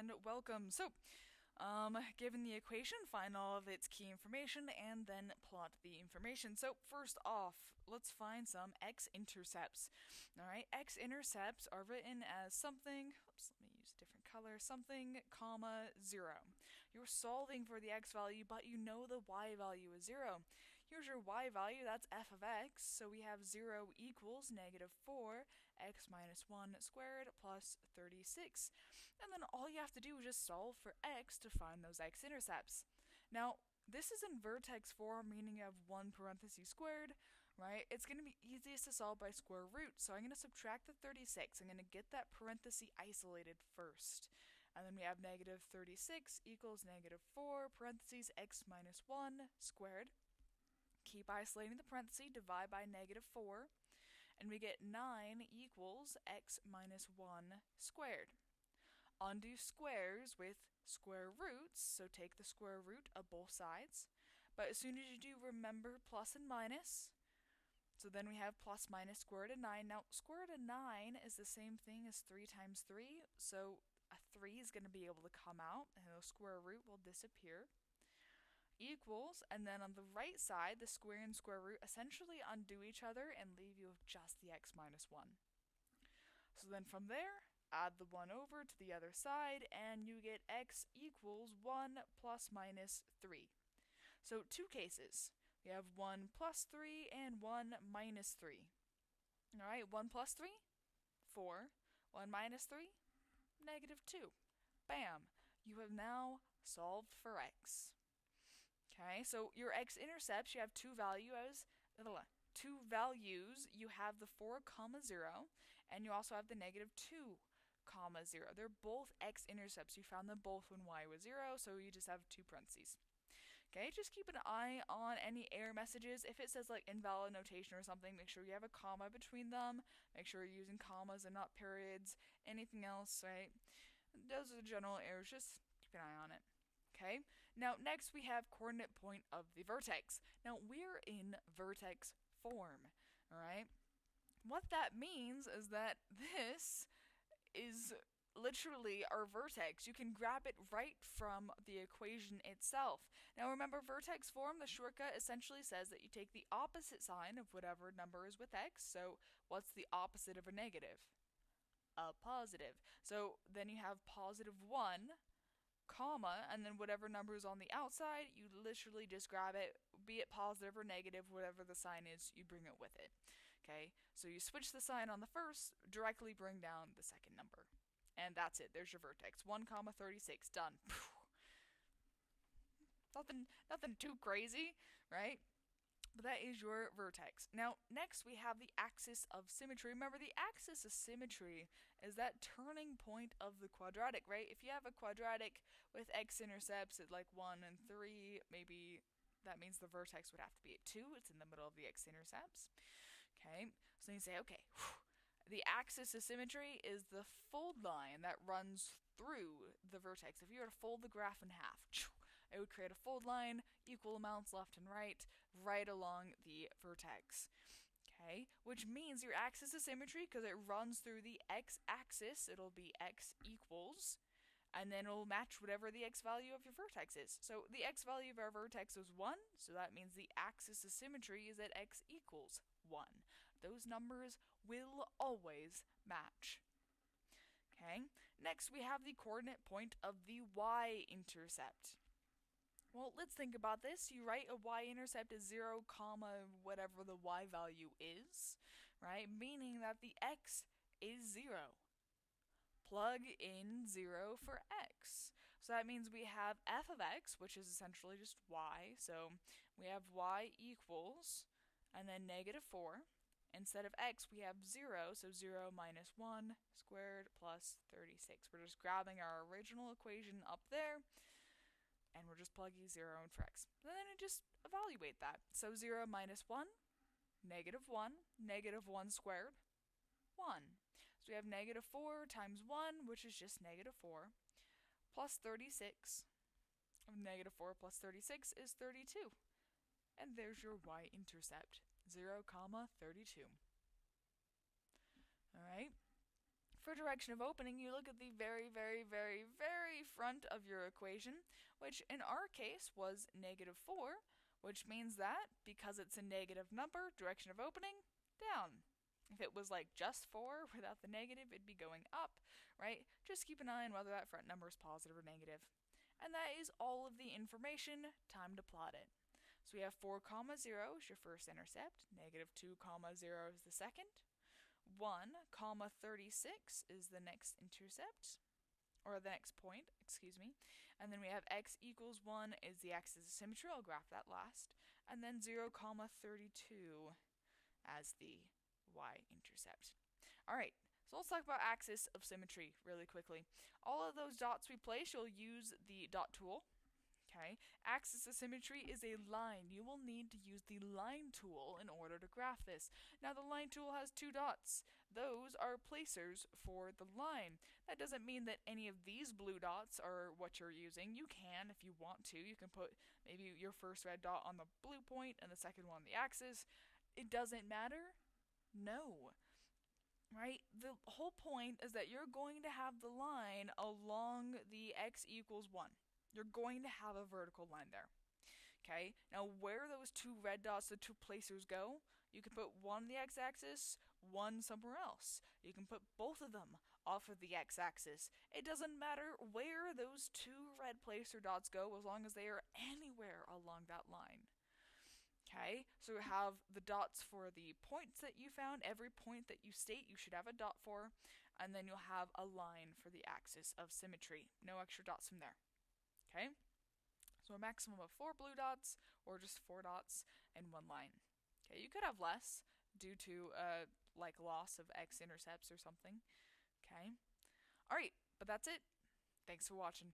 and welcome. Given the equation, find all of its key information and then plot the information. So first off, let's find some x-intercepts. Alright, x-intercepts are written as something, let me use a different color, something, comma, 0. You're solving for the x value, but you know the y value is 0. Here's your y value, that's f of x, so we have 0 equals negative 4 x minus 1 squared plus 36. And then all you have to do is just solve for x to find those x-intercepts. Now, this is in vertex form, meaning you have 1 parenthesis squared, right? It's going to be easiest to solve by square root, so I'm going to subtract the 36. I'm going to get that parenthesis isolated first. And then we have negative 36 equals negative 4 parentheses x minus 1 squared. Keep isolating the parenthesis, divide by negative 4, and we get 9 equals x minus 1 squared. Undo squares with square roots, so take the square root of both sides. But as soon as you do, remember plus and minus. So then we have plus minus square root of 9. Now, square root of 9 is the same thing as 3 times 3, so a 3 is going to be able to come out, and the square root will disappear. Equals, and then on the right side, the square and square root essentially undo each other and leave you with just the x minus 1. So then from there, add the 1 over to the other side, and you get x equals 1 plus minus 3. So two cases. We have 1 plus 3 and 1 minus 3. Alright, 1 plus 3, 4. 1 minus 3, negative 2. Bam! You have now solved for x. Okay, so your x-intercepts, you have two values. You have the 4, 0, and you also have the negative 2, 0. They're both x-intercepts. You found them both when y was 0, so you just have two parentheses. Okay, just keep an eye on any error messages. If it says like invalid notation or something, make sure you have a comma between them. Make sure you're using commas and not periods. Anything else, right? Those are the general errors. Just keep an eye on it. Okay, now next we have coordinate point of the vertex. Now we're in vertex form, alright? What that means is that this is literally our vertex. You can grab it right from the equation itself. Now remember, vertex form, the shortcut essentially says that you take the opposite sign of whatever number is with x. So what's the opposite of a negative? A positive. So then you have positive 1, comma, and then whatever number is on the outside, you literally just grab it, be it positive or negative, whatever the sign is, you bring it with it. Okay, so you switch the sign on the first, directly bring down the second number. And that's it, there's your vertex. 1, 36, done. Nothing too crazy, right? But that is your vertex. Now, next we have the axis of symmetry. Remember, the axis of symmetry is that turning point of the quadratic, right? If you have a quadratic with x-intercepts at like 1 and 3, maybe that means the vertex would have to be at 2. It's in the middle of the x-intercepts. Okay, so then you say, okay, the axis of symmetry is the fold line that runs through the vertex. If you were to fold the graph in half, it would create a fold line, equal amounts left and right along the vertex. Okay, which means your axis of symmetry, because it runs through the x-axis, it'll be x equals, and then it'll match whatever the x value of your vertex is. So the x value of our vertex is 1, so that means the axis of symmetry is at x equals 1. Those numbers will always match. Okay, next we have the coordinate point of the y-intercept. Well, let's think about this. You write a y-intercept as 0, whatever the y value is, right? Meaning that the x is 0. Plug in 0 for x. So that means we have f of x, which is essentially just y. So we have y equals, and then negative 4. Instead of x, we have 0, so 0 minus 1 squared plus 36. We're just grabbing our original equation up there, and we're just plugging 0 in for x. And then just evaluate that. So 0 minus 1, negative 1, negative 1 squared, 1. So we have negative 4 times 1, which is just negative 4, plus 36. Negative 4 plus 36 is 32. And there's your y-intercept. 0, 32. Alright? For direction of opening, you look at the very front of your equation, which in our case was -4, which means that because it's a negative number, direction of opening, down. If it was like just 4 without the negative, it'd be going up, right? Just keep an eye on whether that front number is positive or negative. And that is all of the information. Time to plot it. So we have 4, 0 is your first intercept, -2, 0 is the second, 1, 36 is the next intercept, or the next point, excuse me, and then we have x equals 1 is the axis of symmetry, I'll graph that last, and then 0, 32 as the y-intercept. Alright, so let's talk about axis of symmetry really quickly. All of those dots we place, you'll use the dot tool. Okay, axis of symmetry is a line. You will need to use the line tool in order to graph this. Now the line tool has 2 dots. Those are placers for the line. That doesn't mean that any of these blue dots are what you're using. You can if you want to. You can put maybe your first red dot on the blue point and the second one on the axis. It doesn't matter. No. Right? The whole point is that you're going to have the line along the x equals 1. You're going to have a vertical line there. Okay, now where those 2 red dots, the 2 placers go, you can put one on the x-axis, one somewhere else. You can put both of them off of the x-axis. It doesn't matter where those 2 red placer dots go as long as they are anywhere along that line. Okay, so we have the dots for the points that you found. Every point that you state you should have a dot for, and then you'll have a line for the axis of symmetry. No extra dots from there. Okay, so a maximum of 4 blue dots, or just 4 dots and 1 line. Okay, you could have less due to like loss of x-intercepts or something. Okay, alright, but that's it. Thanks for watching.